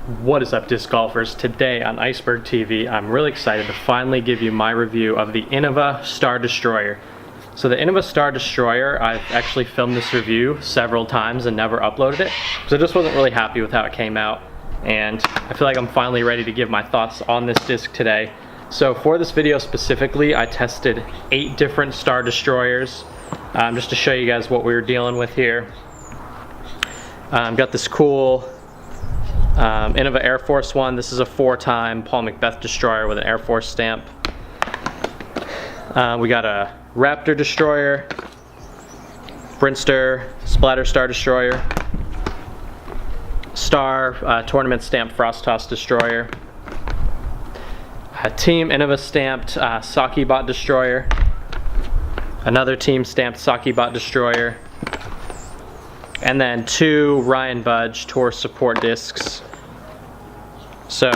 What is up, disc golfers? Today on Iceberg TV, I'm really excited to finally give you my review of the Innova Star Destroyer. So the Innova Star Destroyer, I've actually filmed this review several times and never uploaded it, because I just wasn't really happy with how it came out. And I feel like I'm finally ready to give my thoughts on this disc today. So for this video specifically, I tested 8 different Star Destroyers, just to show you guys what we were dealing with here. Got this cool Innova Air Force one. This is a 4-time Paul Mcbeth destroyer with an Air Force stamp. We got a Raptor destroyer, Brinster Splatter Star Destroyer, Star Tournament stamped Frost Toss Destroyer, a Team Innova stamped Sockibot Destroyer, another team stamped Sockibot Destroyer, and then 2 Ryan Budge Tour Support discs. So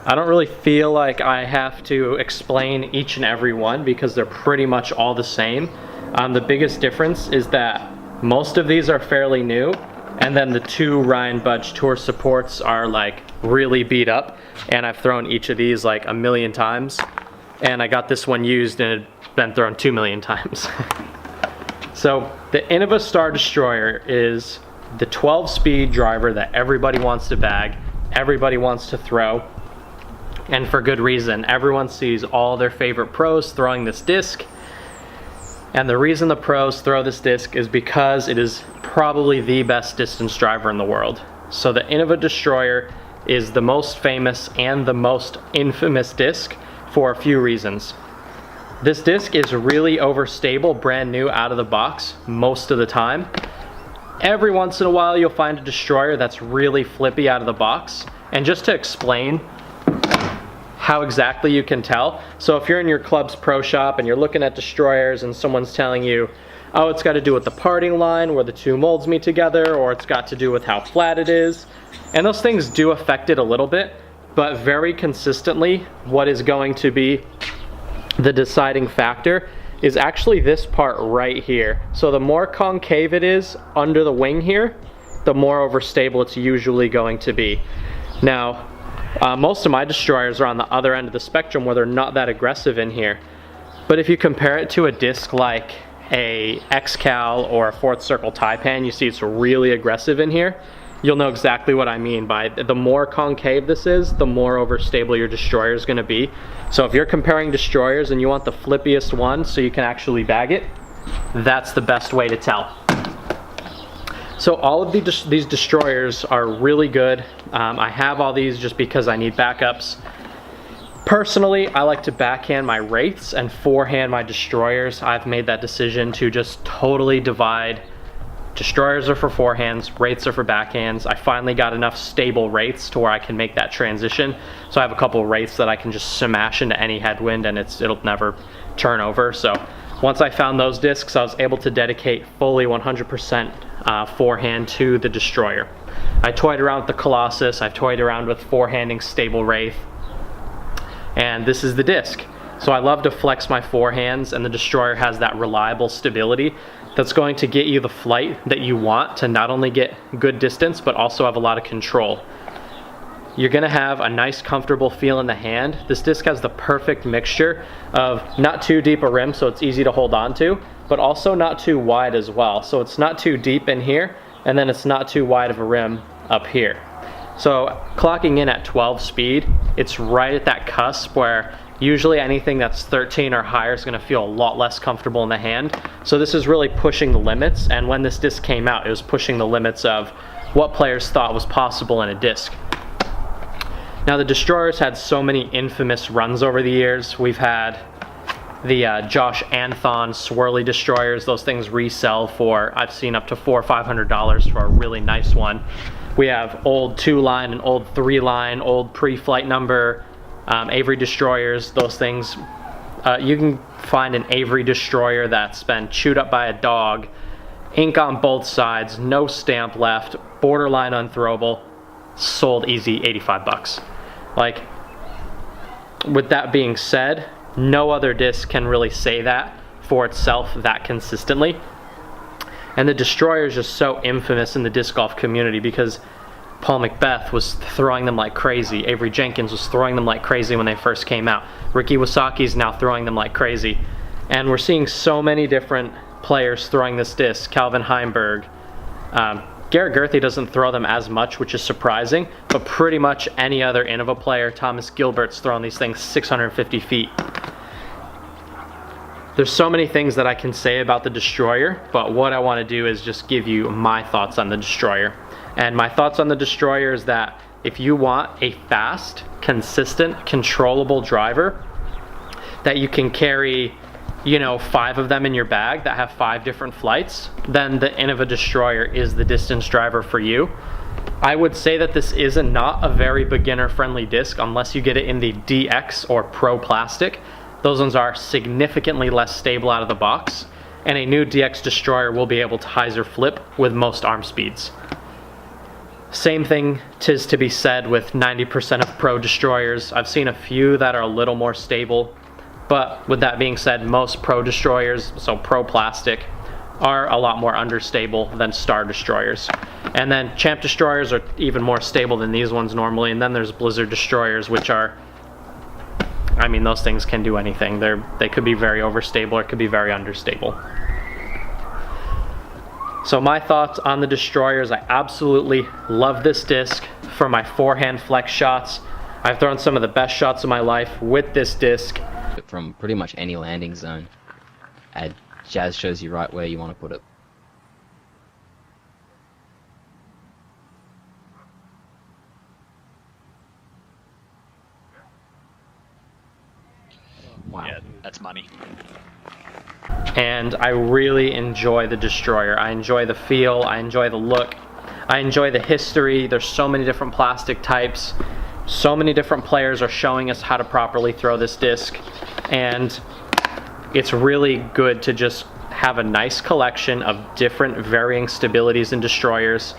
I don't really feel like I have to explain each and every one because they're pretty much all the same. The biggest difference is that most of these are fairly new, and then the 2 Ryan Budge Tour Supports are like really beat up, and I've thrown each of these like a million times, and I got this one used and it had been thrown 2 million times. So the Innova Star Destroyer is the 12-speed driver that everybody wants to bag, everybody wants to throw, and for good reason. Everyone sees all their favorite pros throwing this disc, and the reason the pros throw this disc is because it is probably the best distance driver in the world. So the Innova Destroyer is the most famous and the most infamous disc for a few reasons. This disc is really overstable, brand new out of the box most of the time. Every once in a while you'll find a destroyer that's really flippy out of the box. And just to explain how exactly you can tell, so if you're in your club's pro shop and you're looking at destroyers and someone's telling you, oh, it's got to do with the parting line where the 2 molds meet together, or it's got to do with how flat it is, and those things do affect it a little bit, but very consistently what is going to be the deciding factor is actually this part right here. So the more concave it is under the wing here, the more overstable it's usually going to be. Now, most of my destroyers are on the other end of the spectrum where they're not that aggressive in here. But if you compare it to a disc like a X-Cal or a 4th Circle Taipan, you see it's really aggressive in here. You'll know exactly what I mean by the more concave this is, the more overstable your destroyer is going to be. So if you're comparing destroyers and you want the flippiest one so you can actually bag it, that's the best way to tell. So all of these destroyers are really good. I have all these just because I need backups. Personally, I like to backhand my wraiths and forehand my destroyers. I've made that decision to just totally divide. Destroyers are for forehands, wraiths are for backhands. I finally got enough stable wraiths to where I can make that transition. So I have a couple of wraiths that I can just smash into any headwind and it'll never turn over. So once I found those discs, I was able to dedicate fully 100% forehand to the destroyer. I toyed around with the Colossus, I've toyed around with forehanding stable wraith, and this is the disc. So I love to flex my forehands, and the destroyer has that reliable stability that's going to get you the flight that you want to not only get good distance but also have a lot of control. You're going to have a nice comfortable feel in the hand. This disc has the perfect mixture of not too deep a rim so it's easy to hold on to, but also not too wide as well. So it's not too deep in here, and then it's not too wide of a rim up here. So clocking in at 12 speed, it's right at that cusp where usually anything that's 13 or higher is going to feel a lot less comfortable in the hand. So this is really pushing the limits, and when this disc came out, it was pushing the limits of what players thought was possible in a disc. Now the destroyers had so many infamous runs over the years. We've had the Josh Anthon swirly destroyers. Those things resell for, I've seen, up to $400 or $500 for a really nice one. We have old 2-line and old 3-line, old pre-flight number Avery destroyers. Those things, you can find an Avery destroyer that's been chewed up by a dog, ink on both sides, no stamp left, borderline unthrowable, sold easy 85 bucks. Like, with that being said, no other disc can really say that for itself that consistently. And the destroyer is just so infamous in the disc golf community because Paul Mcbeth was throwing them like crazy. Avery Jenkins was throwing them like crazy when they first came out. Ricky Wysocki's now throwing them like crazy. And we're seeing so many different players throwing this disc. Calvin Heimberg. Garrett Gerthy doesn't throw them as much, which is surprising, but pretty much any other Innova player, Thomas Gilbert's throwing these things 650 feet. There's so many things that I can say about the Destroyer, but what I want to do is just give you my thoughts on the Destroyer. And my thoughts on the Destroyer is that if you want a fast, consistent, controllable driver that you can carry, you know, 5 of them in your bag that have 5 different flights, then the Innova Destroyer is the distance driver for you. I would say that this is not a very beginner-friendly disc unless you get it in the DX or Pro plastic. Those ones are significantly less stable out of the box, and a new DX Destroyer will be able to hyzer flip with most arm speeds. Same thing tis to be said with 90% of Pro Destroyers. I've seen a few that are a little more stable, but with that being said, most Pro Destroyers, so Pro plastic, are a lot more understable than Star Destroyers. And then Champ Destroyers are even more stable than these ones normally, and then there's Blizzard Destroyers, which are, I mean, those things can do anything. They could be very overstable or it could be very understable. So my thoughts on the Destroyers, I absolutely love this disc for my forehand flex shots. I've thrown some of the best shots of my life with this disc. From pretty much any landing zone, and Jazz shows you right where you want to put it. Wow. Yeah, that's money. And I really enjoy the Destroyer. I enjoy the feel, I enjoy the look, I enjoy the history. There's so many different plastic types. So many different players are showing us how to properly throw this disc, and it's really good to just have a nice collection of different varying stabilities in Destroyers.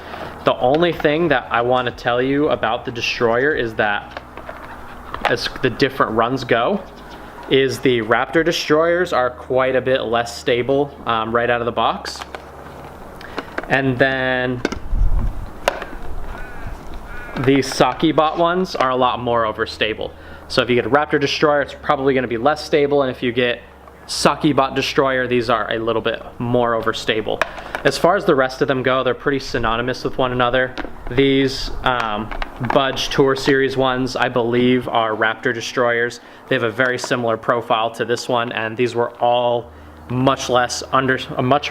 The only thing that I want to tell you about the Destroyer is that as the different runs go, is the Raptor Destroyers are quite a bit less stable right out of the box. And then the Sockibot ones are a lot more overstable. So if you get a Raptor Destroyer, it's probably going to be less stable, and if you get Sockibot Destroyer, these are a little bit more overstable. As far as the rest of them go, they're pretty synonymous with one another. These Budge Tour Series ones, I believe, are Raptor Destroyers. They have a very similar profile to this one, and these were all much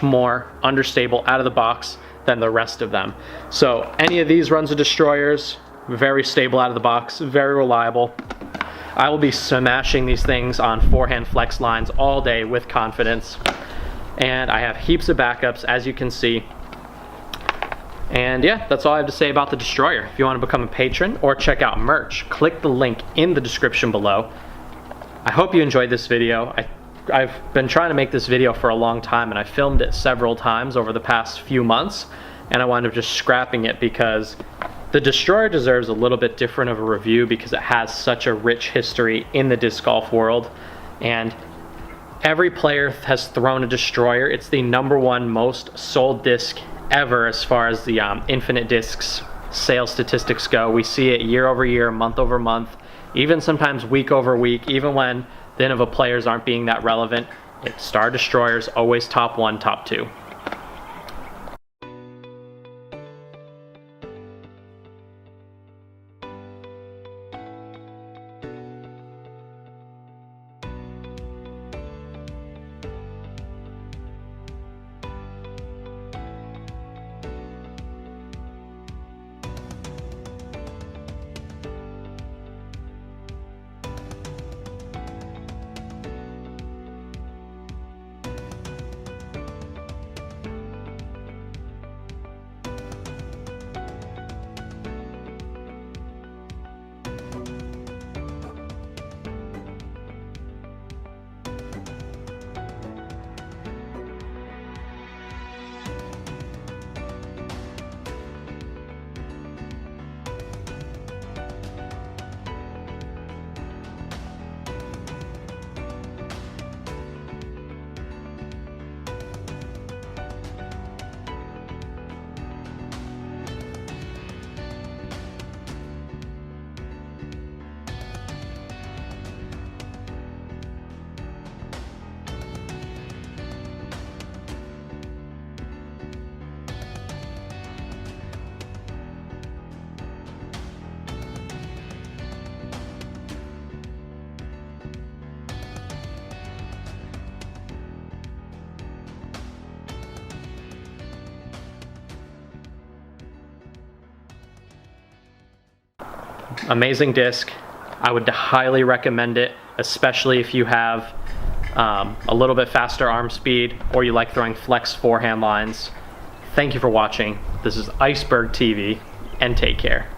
more understable out of the box than the rest of them. So any of these runs of Destroyers, very stable out of the box, very reliable. I will be smashing these things on forehand flex lines all day with confidence. And I have heaps of backups, as you can see. And yeah, that's all I have to say about the Destroyer. If you want to become a patron or check out merch, click the link in the description below. I hope you enjoyed this video. I've been trying to make this video for a long time, and I filmed it several times over the past few months, and I wound up just scrapping it because the Destroyer deserves a little bit different of a review because it has such a rich history in the disc golf world, and every player has thrown a Destroyer. It's the #1 most sold disc ever as far as the Infinite Discs sales statistics go. We see it year over year, month over month, even sometimes week over week, even when the Innova players aren't being that relevant. It's Star Destroyers, always top 1, top 2. Amazing disc. I would highly recommend it, especially if you have a little bit faster arm speed or you like throwing flex forehand lines. Thank you for watching. This is Iceberg TV, and take care.